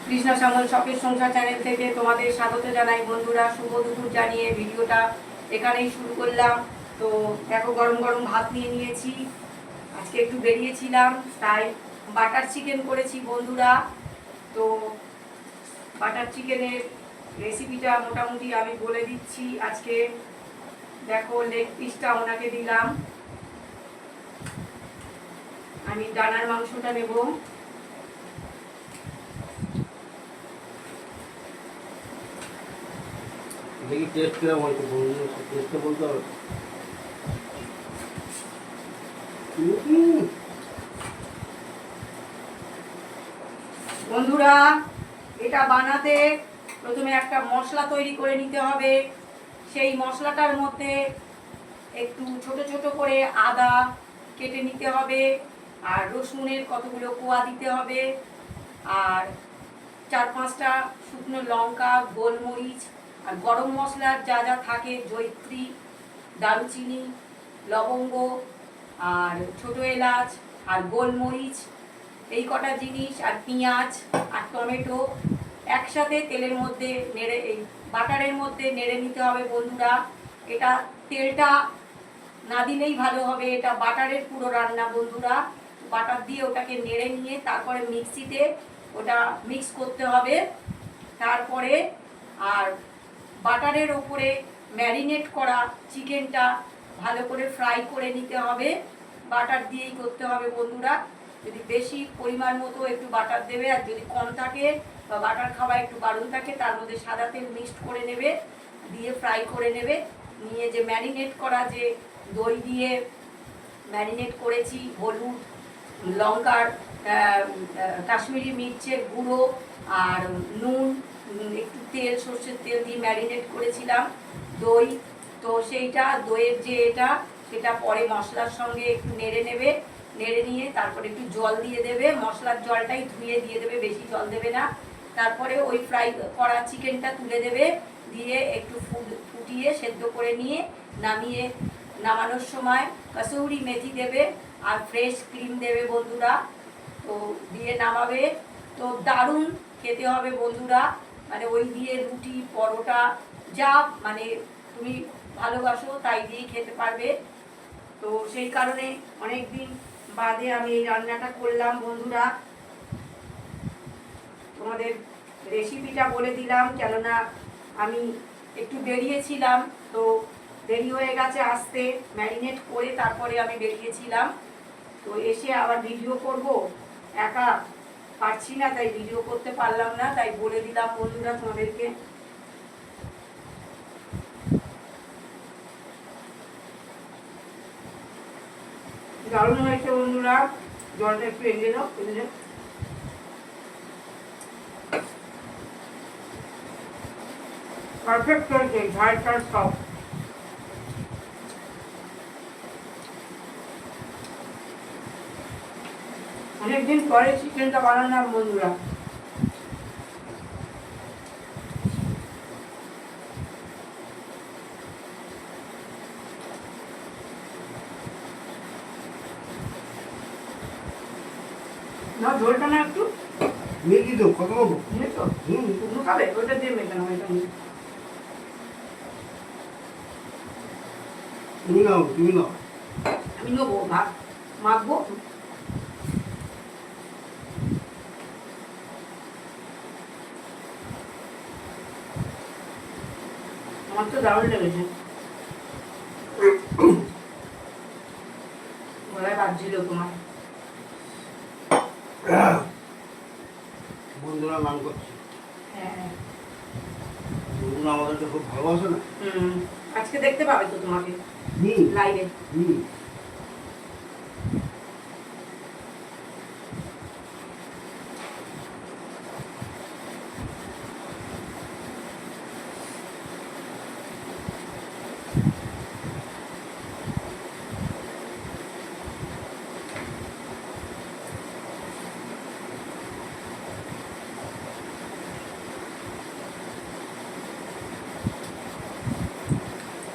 কৃষ্ণ শ্যামল শখের সংসার চ্যানেল থেকে তোমাদের স্বাগত জানাই বন্ধুরা। শুভ দুপুর জানিয়ে ভিডিওটা এখানেই শুরু করলাম। তো দেখো গরম গরম ভাত নিয়ে নিয়েছি। আজকে একটু বেরিয়েছিলাম তাই বাটার চিকেন করেছি বন্ধুরা। তো বাটার চিকেনের রেসিপিটা মোটামুটি আমি বলে দিচ্ছি। আজকে দেখো লেগ পিসটা ওনাকে দিলাম, আমি ডানার মাংসটা নেব। দেখি টেস্ট কিরকম হয়েছে, টেস্টটা বলতে হবে। বন্ধুরা এটা বানাতে প্রথমে একটা মশলা তৈরি করে নিতে হবে। সেই মশলাটার মধ্যে একটু ছোট ছোট করে আদা কেটে নিতে হবে, আর রসুনের কতগুলো কোয়া দিতে হবে, আর 4-5টা শুকনো লঙ্কা, গোলমরিচ, আর গরম মশলার যা যা থাকে জয়িত্রী, দারুচিনি, লবঙ্গ, আর ছোট এলাচ, আর গোলমরিচ, এই কটা জিনিস, আর পেঁয়াজ আর টমেটো একসাথে তেলের মধ্যে নেড়ে, এই বাটারের মধ্যে নেড়ে নিতে হবে বন্ধুরা। এটা তেলটা না দিলেই ভালো হবে, এটা বাটারের পুরো রান্না বন্ধুরা। বাটার দিয়ে ওটাকে নেড়ে নিয়ে তারপরে মিক্সিতে ওটা মিক্স করতে হবে। তারপরে আর বাটারের ওপরে ম্যারিনেট করা চিকেনটা ভালো করে ফ্রাই করে নিতে হবে। বাটার দিয়েই করতে হবে বন্ধুরা। যদি বেশি পরিমাণ মতো একটু বাটার দেবে, আর যদি কম থাকে বা বাটার খাওয়া একটু বাড়ুন থাকে তার মধ্যে সাদা তেল মিক্সড করে নেবে, দিয়ে ফ্রাই করে নেবে। নিয়ে যে ম্যারিনেট করা, যে দই দিয়ে ম্যারিনেট করেছি, হলুদ, লঙ্কার, কাশ্মীরি মির্চের গুঁড়ো, আর নুন, একটু তেল, সর্ষের তেল দিয়ে ম্যারিনেট করেছিলাম, দই। তো সেইটা দইয়ের যে এটা, সেটা পরে মশলার সঙ্গে একটু নেড়ে নেবে। নেড়ে নিয়ে তারপরে একটু জল দিয়ে দেবে, মশলার জলটাই ধুয়ে দিয়ে দেবে, বেশি জল দেবে না। তারপরে ওই ফ্রাই করা চিকেনটা তুলে দেবে, দিয়ে একটু ফুটিয়ে সেদ্ধ করে নিয়ে নামানোর সময় কসুরি মেথি দেবে আর ফ্রেশ ক্রিম দেবে বন্ধুরা। তো দিয়ে নামাবে। তো দারুণ খেতে হবে বন্ধুরা, মানে ওই দিয়ে রুটি, পরোটা, যা মানে তুমি ভালোবাসো তাই দিয়েই খেতে পারবে। তো সেই কারণে অনেক দিন বাদে আমি এই রান্নাটা করলাম বন্ধুরা। তোমাদের রেসিপিটা বলে দিলাম, কেননা আমি একটু বেরিয়েছিলাম, তো দেরি হয়ে গেছে আসতে। ম্যারিনেট করে তারপরে আমি বেরিয়েছিলাম, তো এসে আবার ভিডিও করব, একা পারছি না, তাই ভিডিও করতে পারলাম না, তাই বলে দিলাম বন্ধুরা তোমাদেরকে। দারুণ হয়েছে বন্ধুরা। জলটা একটু এগিয়ে দাও, পারফেক্ট হয়েছে, ঝাল টাল সব। অনেকদিন পরে চিকেনটা বানালাম বন্ধুরা। না ঝোলটা না একটু মেঘি তো কত খাবো? তো শুকনো খাবে, ওইটা দিয়ে মেটানো, ওইটা তুমি নাও, তুমি নাও। আমি নেবো, ভাত মাখবো। আমার তো দারুণ লেগেছে, গলায় বাজছিল তোমার। বন্ধুরা নাম করছি, হ্যাঁ, বন্ধুরা আমাদেরকে খুব ভালোবাসে না। আজকে দেখতে পাবে তো তোমাকে লাইভে।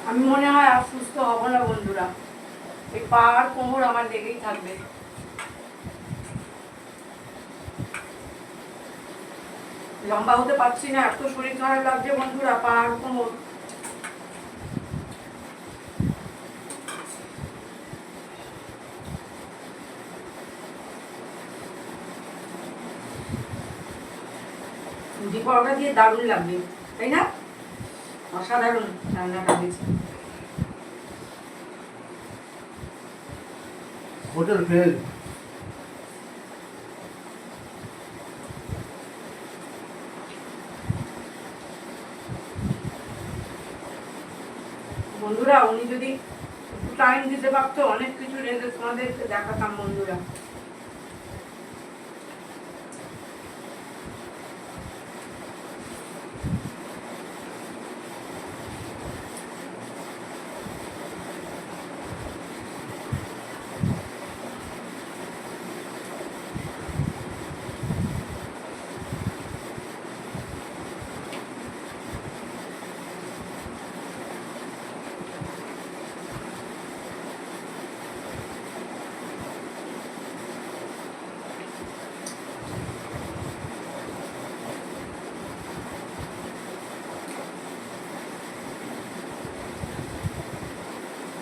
আমি মনে হয় আর সুস্থ হব না বন্ধুরা, এই পা আর কোমর আমার লেগেই থাকবে। লম্বা হতে পারছি না, এত শরীর খারাপ লাগছে বন্ধুরা, পা আর কোমর। রুটি পরোটা দিয়ে দারুণ লাগবে, তাই না? অসাধারণ রান্নাটা হয়েছে। Hotel fail. বন্ধুরা উনি যদি একটু টাইম দিতে পারতো, অনেক কিছু রেঁধে তোমাদেরকে দেখাতাম বন্ধুরা।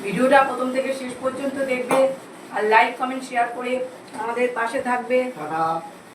ভিডিওটা প্রথম থেকে শেষ পর্যন্ত দেখবে, আর লাইক কমেন্ট শেয়ার করে আমাদের পাশে থাকবে। টাটা।